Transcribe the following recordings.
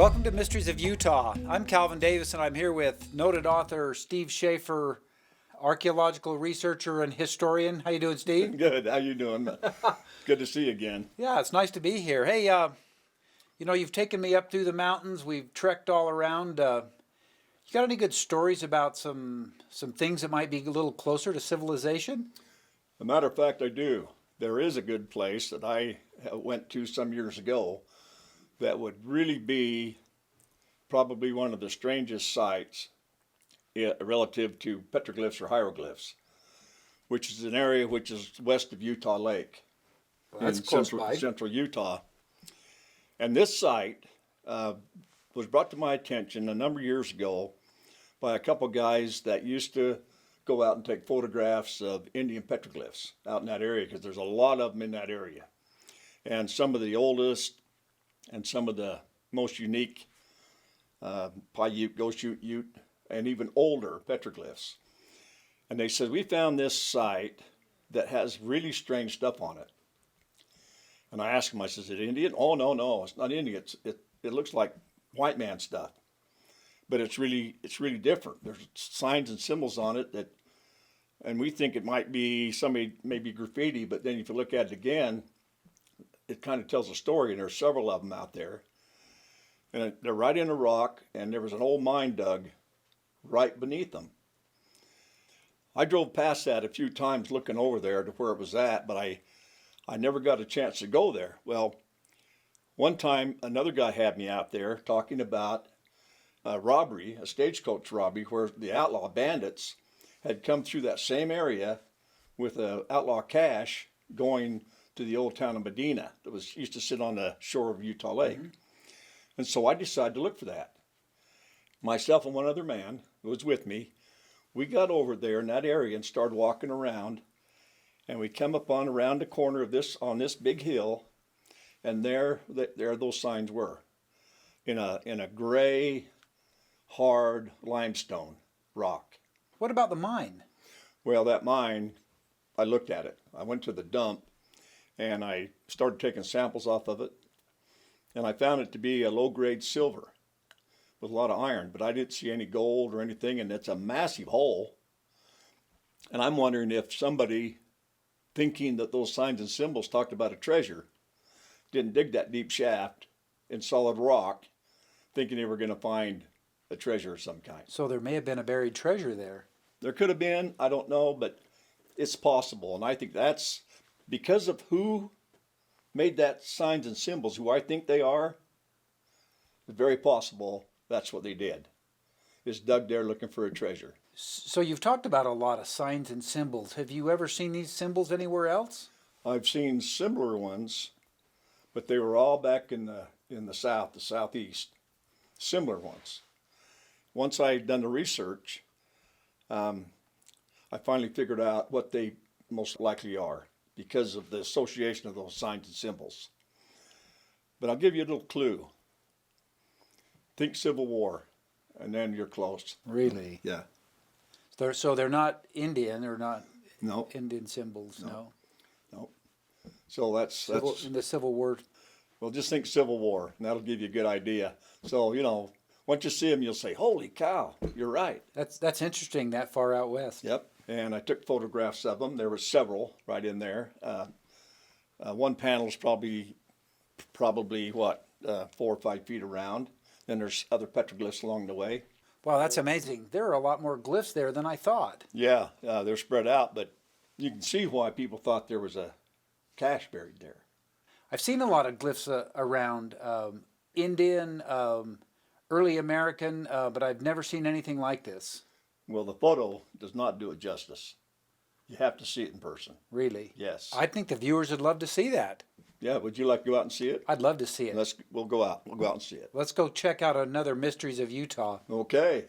Welcome to Mysteries of Utah. I'm Calvin Davis, and I'm here with noted author Steve Schaefer, archaeological researcher and historian. How you doing, Steve? Good. How you doing? Good to see you again. Yeah, it's nice to be here. Hey, you've taken me up through the mountains. We've trekked all around. You got any good stories about some things that might be a little closer to civilization? As a matter of fact, I do. There is a good place that I went to some years ago that would really be probably one of the strangest sites relative to petroglyphs or hieroglyphs, which is an area which is west of Utah Lake. Well, that's in close central Utah. And this site was brought to my attention a number of years ago by a couple guys that used to go out and take photographs of Indian petroglyphs out in that area, because there's a lot of them in that area. And some of the oldest and some of the most unique Paiute, Goshute, Ute, and even older petroglyphs. And they said, we found this site that has really strange stuff on it. And I asked them, I said, is it Indian? Oh, no, it's not Indian. It looks like white man stuff. But it's really different. There's signs and symbols on it and we think it might be somebody, maybe graffiti, but then if you look at it again, it kind of tells a story, and there's several of them out there. And they're right in a rock, and there was an old mine dug right beneath them. I drove past that a few times looking over there to where it was at, but I never got a chance to go there. Well, one time another guy had me out there talking about a robbery, a stagecoach robbery, where the outlaw bandits had come through that same area with an outlaw cache going to the old town of Medina that used to sit on the shore of Utah Lake. Mm-hmm. And so I decided to look for that. Myself and one other man who was with me, we got over there in that area and started walking around, and we come up around the corner of on this big hill, and there those signs were in a gray, hard limestone rock. What about the mine? Well, that mine, I looked at it. I went to the dump, and I started taking samples off of it, and I found it to be a low-grade silver with a lot of iron, but I didn't see any gold or anything, and it's a massive hole. And I'm wondering if somebody, thinking that those signs and symbols talked about a treasure, didn't dig that deep shaft in solid rock, thinking they were going to find a treasure of some kind. So there may have been a buried treasure there. There could have been, I don't know, but it's possible, and I think that's because of who made that signs and symbols, who I think they are. It's very possible that's what they did, is dug there looking for a treasure. So you've talked about a lot of signs and symbols. Have you ever seen these symbols anywhere else? I've seen similar ones, but they were all back in the south, the southeast, similar ones. Once I had done the research, I finally figured out what they most likely are, because of the association of those signs and symbols. But I'll give you a little clue. Think Civil War, and then you're close. Really? Yeah. So they're not Indian, or not No. Indian symbols, no. So that's in the Civil War. Well, just think Civil War, and that'll give you a good idea. So, once you see them, you'll say, holy cow, you're right. That's interesting, that far out west. Yep. And I took photographs of them. There were several right in there. One panel is probably 4 or 5 feet around. Then there's other petroglyphs along the way. Wow, that's amazing. There are a lot more glyphs there than I thought. Yeah, they're spread out, but you can see why people thought there was a cache buried there. I've seen a lot of glyphs around Indian, early American, but I've never seen anything like this. Well, the photo does not do it justice. You have to see it in person. Really? Yes. I think the viewers would love to see that. Yeah, would you like to go out and see it? I'd love to see it. We'll go out. We'll go out and see it. Let's go check out another Mysteries of Utah. Okay.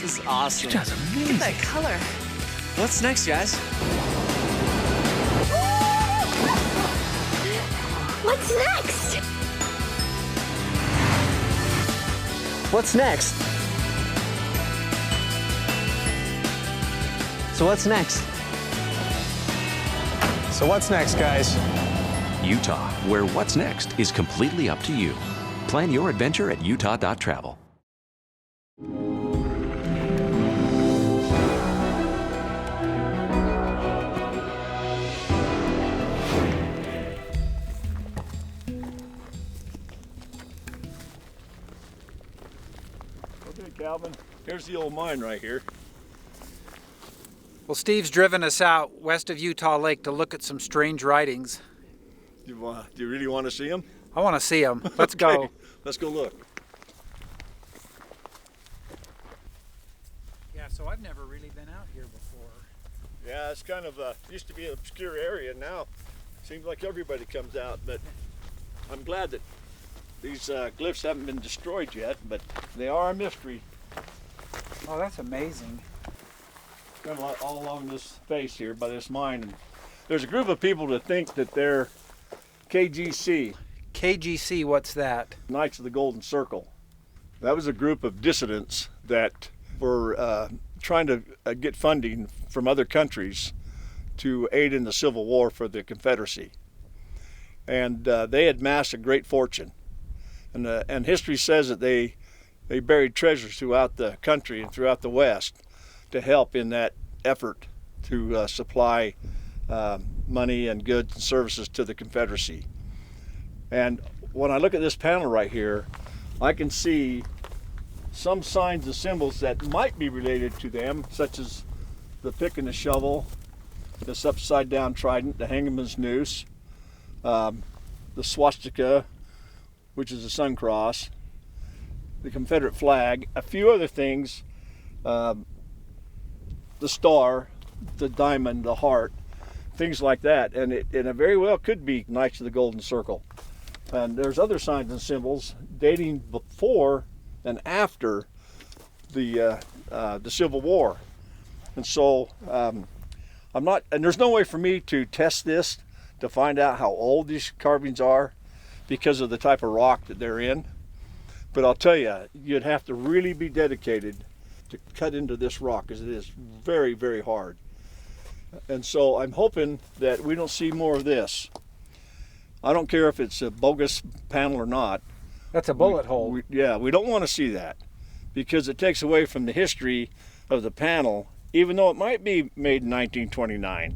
This is awesome. Utah's amazing. Look at that color. What's next, guys? What's next? What's next? So what's next? So what's next, guys? Utah, where what's next is completely up to you. Plan your adventure at utah.travel. Okay, Calvin, here's the old mine right here. Well, Steve's driven us out west of Utah Lake to look at some strange writings. Do you really want to see them? I want to see them. Let's go. Let's go look. Yeah, so I've never really been out here before. Yeah, it's kind of used to be an obscure area. Now seems like everybody comes out, but I'm glad that these glyphs haven't been destroyed yet, but they are a mystery. Oh, that's amazing. Kind of all along this face here by this mine. And there's a group of people that think that they're KGC, KGC, what's that? Knights of the Golden Circle. That was a group of dissidents that were trying to get funding from other countries to aid in the Civil War for the Confederacy. And they had amassed a great fortune. And history says that they buried treasures throughout the country and throughout the West to help in that effort to supply money and goods and services to the Confederacy. And when I look at this panel right here, I can see some signs and symbols that might be related to them, such as the pick and the shovel, this upside down trident, the hangman's noose, the swastika, which is a sun cross, the Confederate flag, a few other things, the star, the diamond, the heart, things like that. And it very well could be Knights of the Golden Circle. And there's other signs and symbols dating before and after the Civil War. And so I'm not, and there's no way for me to test this to find out how old these carvings are because of the type of rock that they're in. But I'll tell you, you'd have to really be dedicated to cut into this rock, because it is very, very hard. And so I'm hoping that we don't see more of this. I don't care if it's a bogus panel or not. That's a bullet hole. We don't want to see that, because it takes away from the history of the panel, even though it might be made in 1929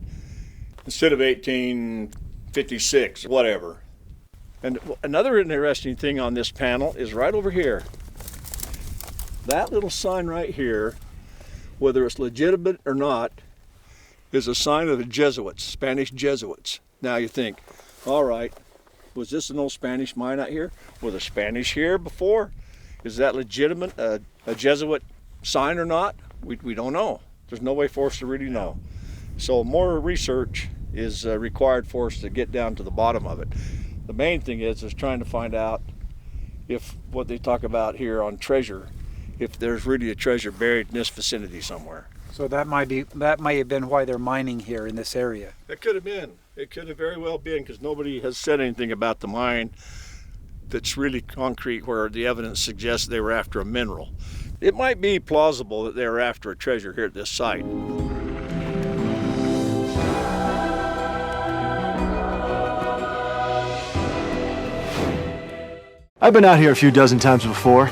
instead of 1856, whatever. And another interesting thing on this panel is right over here. That little sign right here, whether it's legitimate or not, is a sign of the Jesuits, Spanish Jesuits. Now you think, all right, was this an old Spanish mine out here? Were the Spanish here before? Is that legitimate, a Jesuit sign or not? We don't know. There's no way for us to really know. So more research is required for us to get down to the bottom of it. The main thing is trying to find out if what they talk about here on treasure, if there's really a treasure buried in this vicinity somewhere. So that may have been why they're mining here in this area. It could have been. It could have very well been, because nobody has said anything about the mine that's really concrete where the evidence suggests they were after a mineral. It might be plausible that they were after a treasure here at this site. I've been out here a few dozen times before.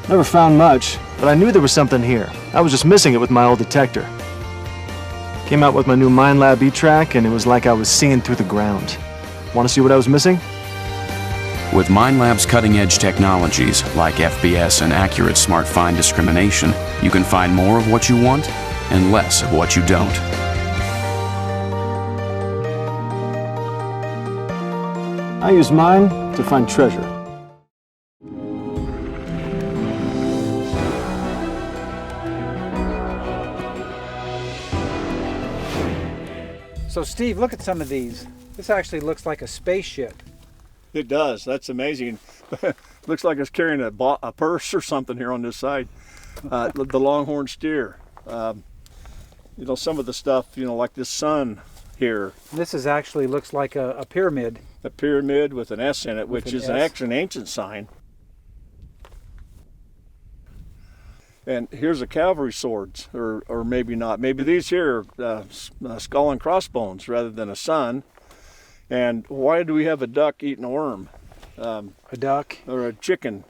Never found much, but I knew there was something here. I was just missing it with my old detector. Came out with my new Minelab E-Track, and it was like I was seeing through the ground. Want to see what I was missing? With Minelab's cutting-edge technologies like FBS and accurate smart find discrimination, you can find more of what you want and less of what you don't. I use mine to find treasure. So Steve, look at some of these. This actually looks like a spaceship. It does. That's amazing. Looks like it's carrying a purse or something here on this side. The longhorn steer. You know, some of the stuff, you know, like this sun here. This is actually looks like a pyramid. A pyramid with an S in it, which an is S. actually an ancient sign. And here's a cavalry swords, or maybe not. Maybe these here are skull and crossbones rather than a sun. And why do we have a duck eating a worm? A duck. Or a chicken?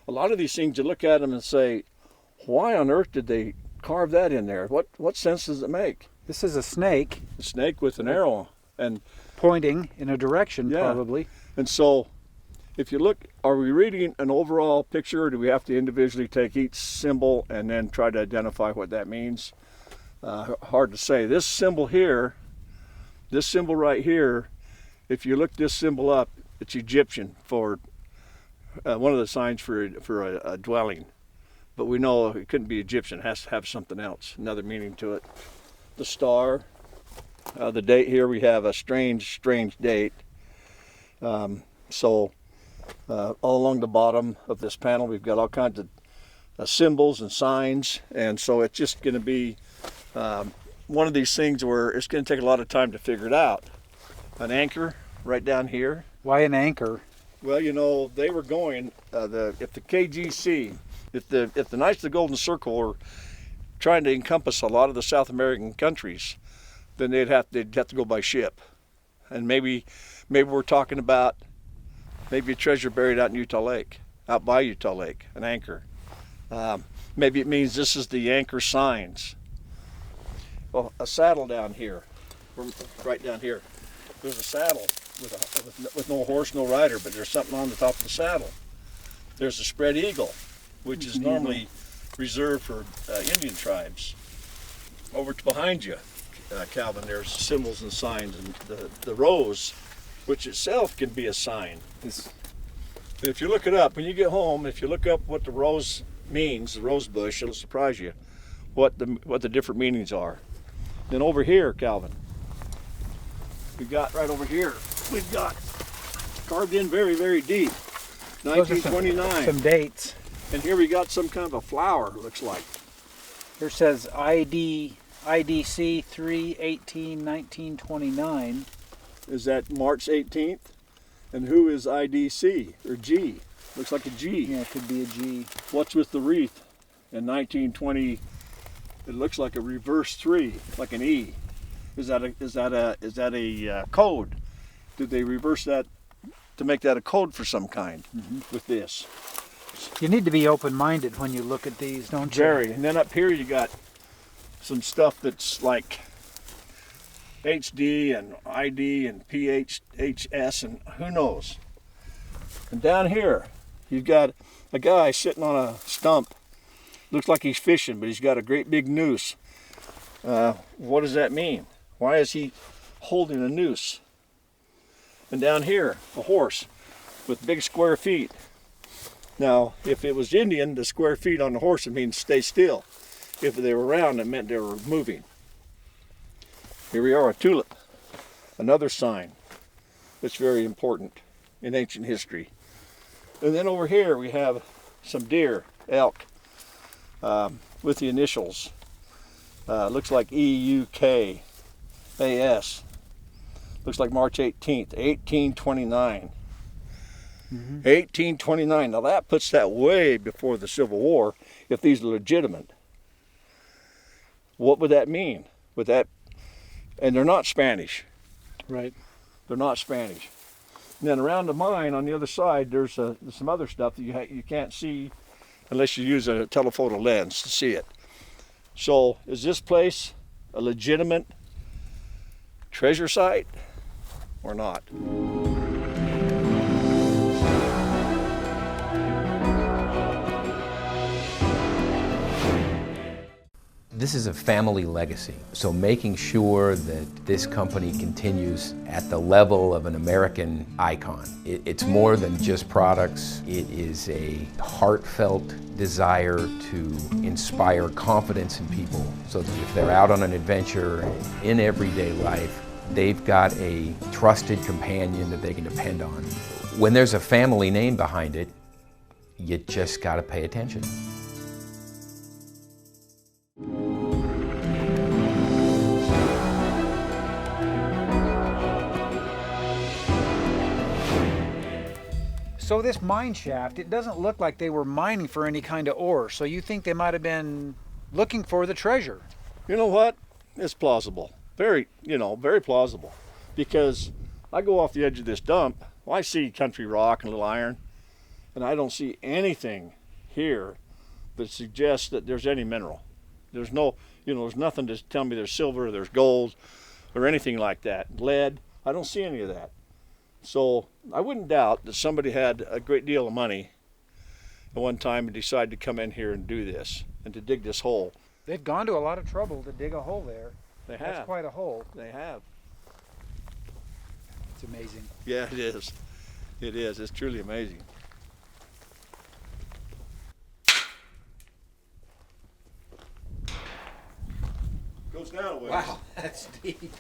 A lot of these things, you look at them and say, why on earth did they carve that in there? What sense does it make? This is a snake A snake with an arrow. And pointing in a direction, Yeah. probably. And so, if you look, are we reading an overall picture, or do we have to individually take each symbol and then try to identify what that means? Hard to say. This symbol here, this symbol right here, if you look this symbol up, it's Egyptian for one of the signs for a dwelling. But we know it couldn't be Egyptian. It has to have something else, another meaning to it. The star, the date here, we have a strange date. All along the bottom of this panel, we've got all kinds of symbols and signs, and so it's just going to be one of these things where it's going to take a lot of time to figure it out. An anchor right down here. Why an anchor? Well, you know, they were going if the KGC, if the Knights of the Golden Circle were trying to encompass a lot of the South American countries, then they'd have to go by ship, and maybe we're talking about maybe a treasure buried out in Utah Lake, out by Utah Lake, an anchor. Maybe it means this is the anchor signs. Well, a saddle down here, right down here. There's a saddle with no horse, no rider, but there's something on the top of the saddle. There's a spread eagle, which is normally reserved for Indian tribes. Over behind you, Calvin, there's symbols and signs, and the rose, which itself can be a sign. If you look it up, when you get home, if you look up what the rose means, the rose bush, it'll surprise you what the different meanings are. Then over here, Calvin, we've got right over here, we've got carved in very, very deep, Those are 1929. Some dates. And here we got some kind of a flower, it looks like. Here says IDC 3/18/1929. Is that March 18th? And who is IDC, or G? Looks like a G. Yeah, it could be a G. What's with the wreath? In 1920, it looks like a reverse 3, like an E. Is that a code? Did they reverse that to make that a code for some kind with this? You need to be open-minded when you look at these, don't you? Very. And then up here you got some stuff that's like HD and ID and PHS and who knows. And down here you've got a guy sitting on a stump. Looks like he's fishing, but he's got a great big noose. What does that mean? Why is he holding a noose? And down here, a horse with big square feet. Now, if it was Indian, the square feet on the horse, it means stay still. If they were round, it meant they were moving. Here we are, a tulip, another sign that's very important in ancient history. And then over here we have some deer, elk, with the initials. Looks like EUKAS. Looks like March 18th, 1829. 1829. Now that puts that way before the Civil War, if these are legitimate. What would that mean? And they're not Spanish. Right. They're not Spanish. And then around the mine on the other side, there's some other stuff that you can't see unless you use a telephoto lens to see it. So is this place a legitimate treasure site or not? This is a family legacy, so making sure that this company continues at the level of an American icon. It's more than just products. It is a heartfelt desire to inspire confidence in people so that if they're out on an adventure in everyday life, they've got a trusted companion that they can depend on. When there's a family name behind it, you just got to pay attention. So this mine shaft, it doesn't look like they were mining for any kind of ore. So you think they might have been looking for the treasure? You know what? It's plausible. Very, very plausible. Because I go off the edge of this dump, well, I see country rock and little iron, and I don't see anything here that suggests that there's any mineral. There's no, there's nothing to tell me there's silver, there's gold, or anything like that. Lead, I don't see any of that. So I wouldn't doubt that somebody had a great deal of money at one time and decided to come in here and do this and to dig this hole. They've gone to a lot of trouble to dig a hole there. They have. That's quite a hole. They have. It's amazing. Yeah, it is. It is. It's truly amazing. Goes down a ways. Wow, that's deep.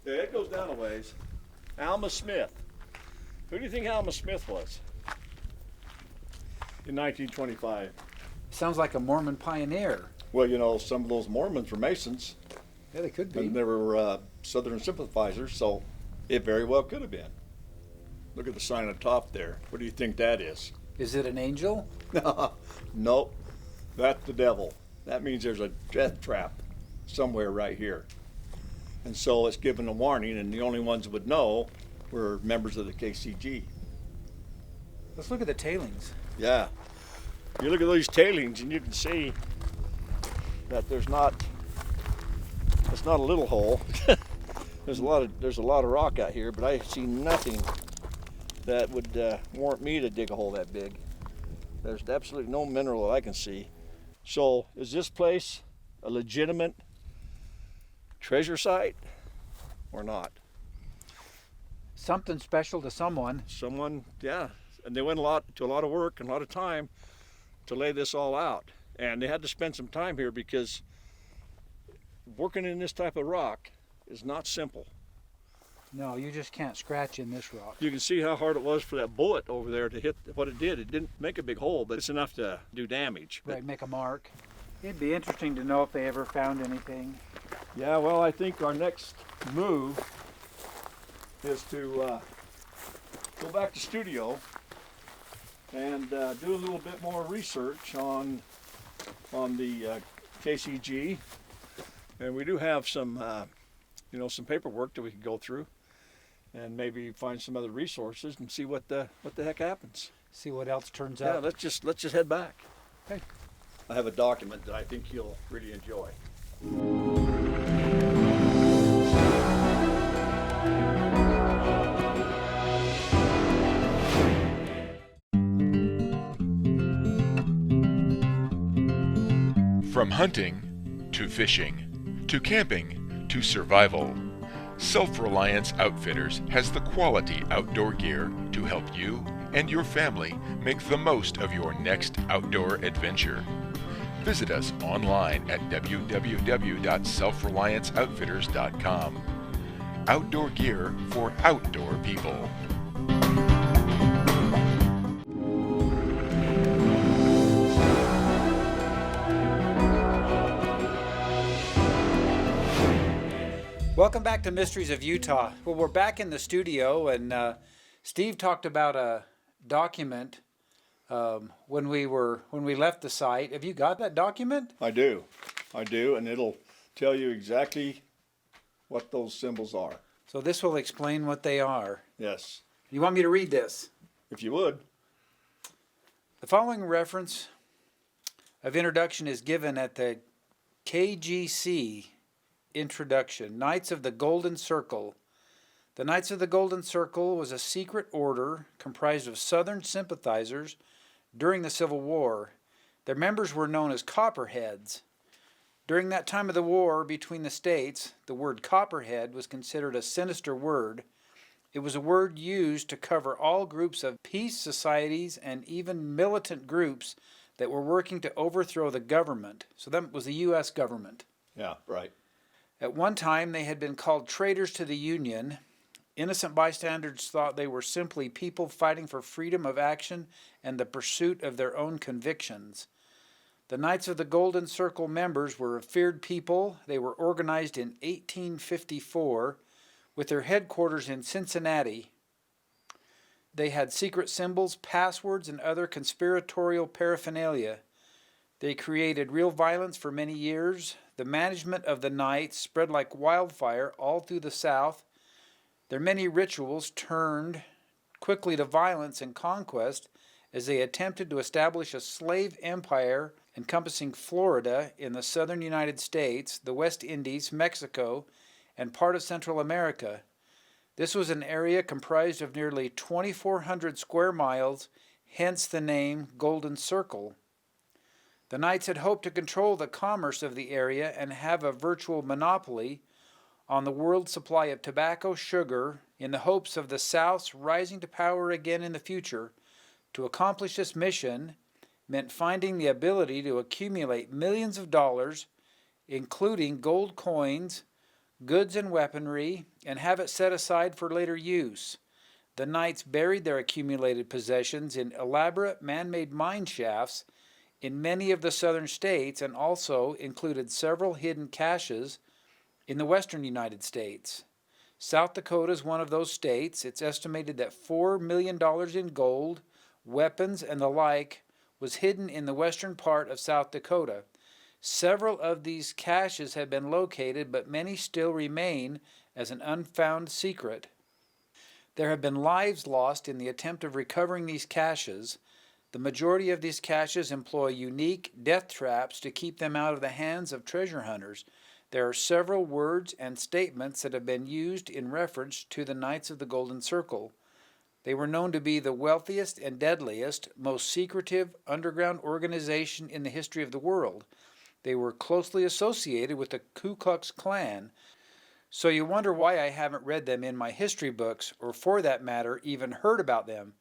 Yeah, it goes down a ways. Alma Smith. Who do you think Alma Smith was? In 1925. Sounds like a Mormon pioneer. Well, some of those Mormons were Masons, Yeah, they could be. and they were Southern sympathizers, so it very well could have been. Look at the sign on top there. What do you think that is? Is it an angel? Nope, that's the devil. That means there's a death trap somewhere right here. And so it's given a warning, and the only ones that would know were members of the KCG. Let's look at the tailings. Yeah. You look at these tailings and you can see that it's not a little hole. there's a lot of rock out here, but I see nothing that would warrant me to dig a hole that big. There's absolutely no mineral that I can see. So is this place a legitimate treasure site or not? Something special to someone. Someone, yeah, and they went to a lot of work and a lot of time to lay this all out, and they had to spend some time here because working in this type of rock is not simple. No, you just can't scratch in this rock. You can see how hard it was for that bullet over there to hit what it did. It didn't make a big hole, but it's enough to do damage. Right, make a mark. It'd be interesting to know if they ever found anything. Yeah, well, I think our next move is to go back to studio and do a little bit more research on the KCG, and we do have some some paperwork that we can go through, and maybe find some other resources and see what the heck happens. See what else turns Yeah, out. let's just head back. Okay. I have a document that I think you'll really enjoy. From hunting to fishing to camping to survival, Self-Reliance Outfitters has the quality outdoor gear to help you and your family make the most of your next outdoor adventure. Visit us online at www.selfrelianceoutfitters.com. Outdoor gear for outdoor people. Welcome back to Mysteries of Utah. Well, we're back in the studio, and Steve talked about a document when we left the site. Have you got that document? I do, and it'll tell you exactly what those symbols are. So this will explain what they are. Yes, You want me to read this? if you would. The following reference of introduction is given at the KGC introduction. Knights of the Golden Circle. The Knights of the Golden Circle was a secret order comprised of Southern sympathizers during the Civil War. Their members were known as Copperheads. During that time of the war between the states, the word Copperhead was considered a sinister word. It was a word used to cover all groups of peace societies and even militant groups that were working to overthrow the government. So that was the U.S. government. Yeah, right. At one time, they had been called traitors to the Union. Innocent bystanders thought they were simply people fighting for freedom of action and the pursuit of their own convictions. The Knights of the Golden Circle members were a feared people. They were organized in 1854 with their headquarters in Cincinnati. They had secret symbols, passwords, and other conspiratorial paraphernalia. They created real violence for many years. The management of the Knights spread like wildfire all through the South. Their many rituals turned quickly to violence and conquest as they attempted to establish a slave empire encompassing Florida in the southern United States, the West Indies, Mexico, and part of Central America. This was an area comprised of nearly 2,400 square miles, hence the name Golden Circle. The Knights had hoped to control the commerce of the area and have a virtual monopoly on the world's supply of tobacco, sugar, in the hopes of the South's rising to power again in the future. To accomplish this mission meant finding the ability to accumulate millions of dollars, including gold coins, goods and weaponry, and have it set aside for later use. The Knights buried their accumulated possessions in elaborate man-made mine shafts in many of the southern states, and also included several hidden caches in the western United States. South Dakota is one of those states. It's estimated that $4 million in gold, weapons, and the like was hidden in the western part of South Dakota. Several of these caches have been located, but many still remain as an unfound secret. There have been lives lost in the attempt of recovering these caches. The majority of these caches employ unique death traps to keep them out of the hands of treasure hunters. There are several words and statements that have been used in reference to the Knights of the Golden Circle. They were known to be the wealthiest and deadliest, most secretive underground organization in the history of the world. They were closely associated with the Ku Klux Klan. So you wonder why I haven't read them in my history books, or for that matter, even heard about them.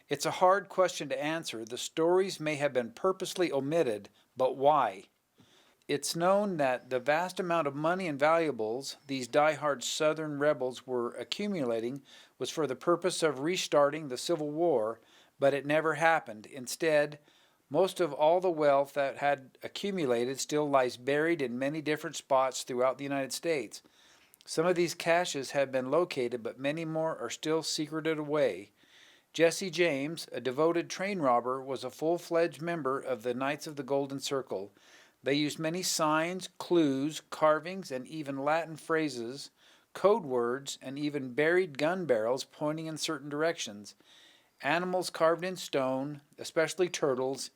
It's a hard question to answer. The stories may have been purposely omitted, but why? It's known that the vast amount of money and valuables these die-hard Southern rebels were accumulating was for the purpose of restarting the Civil War, but it never happened. Instead, most of all the wealth that had accumulated still lies buried in many different spots throughout the United States. Some of these caches have been located, but many more are still secreted away. Jesse James, a devoted train robber, was a full-fledged member of the Knights of the Golden Circle. They used many signs, clues, carvings, and even Latin phrases, code words, and even buried gun barrels pointing in certain directions. Animals carved in stone, especially turtles,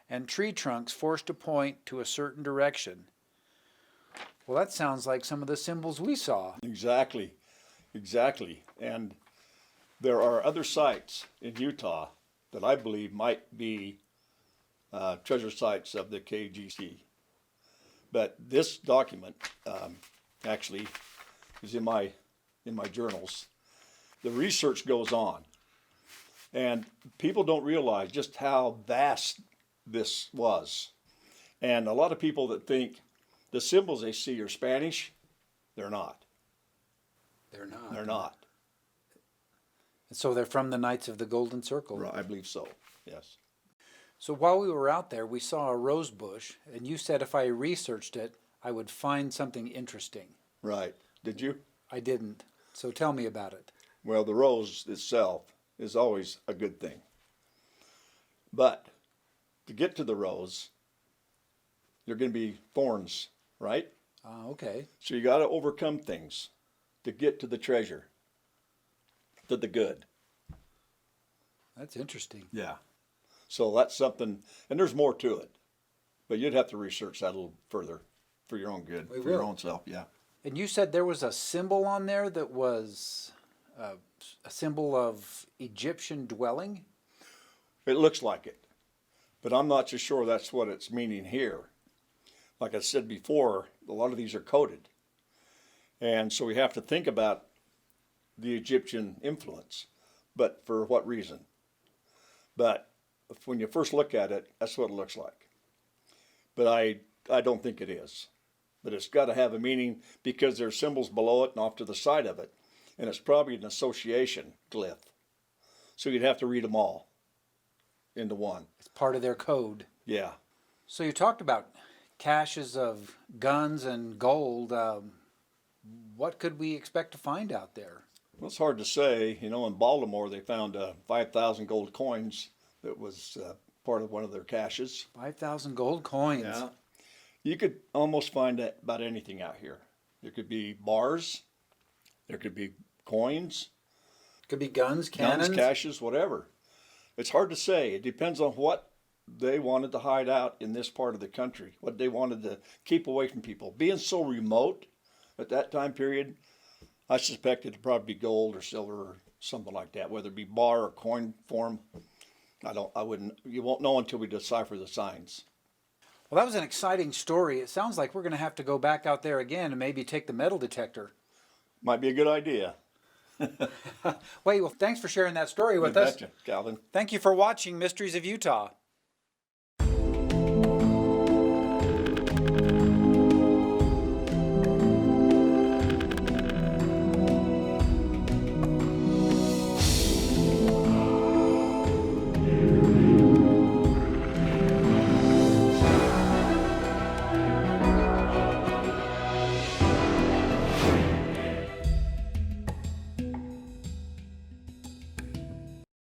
and tree trunks forced to point to a certain direction. Well, that sounds like some of the symbols we saw. Exactly. And there are other sites in Utah that I believe might be treasure sites of the KGC. But this document actually is in my journals. The research goes on, and people don't realize just how vast this was. And a lot of people that think the symbols they see are Spanish, they're not. They're not. They're not. So they're from the Knights of the Golden Circle. Right, I believe so. Yes. So while we were out there, we saw a rose bush, and you said if I researched it, I would find something interesting. Right. Did you? I didn't. So tell me about it. Well, the rose itself is always a good thing. But to get to the rose, there are going to be thorns, right? Okay. So you got to overcome things to get to the treasure, to the good. That's interesting. Yeah. So that's something, and there's more to it. But you'd have to research that a little further for your own good, We for your will. own self, yeah. And you said there was a symbol on there that was a symbol of Egyptian dwelling? It looks like it, but I'm not so sure that's what it's meaning here. Like I said before, a lot of these are coded. And so we have to think about the Egyptian influence, but for what reason? But when you first look at it, that's what it looks like. But I don't think it is. But it's got to have a meaning because there's symbols below it and off to the side of it. And it's probably an association glyph. So you'd have to read them all into one. It's part of their code. Yeah. So you talked about caches of guns and gold. What could we expect to find out there? Well, it's hard to say. You know, in Baltimore, they found 5,000 gold coins that was part of one of their caches. 5,000 gold coins. Yeah. You could almost find about anything out here. There could be bars, there could be coins, Could be guns, cannons. caches, whatever. It's hard to say. It depends on what they wanted to hide out in this part of the country, what they wanted to keep away from people. Being so remote at that time period, I suspect it'd probably be gold or silver or something like that, whether it be bar or coin form. You won't know until we decipher the signs. Well, that was an exciting story. It sounds like we're going to have to go back out there again and maybe take the metal detector. Might be a good idea. Wait, well, thanks for sharing that story with You us. betcha, Calvin. Thank you for watching Mysteries of Utah.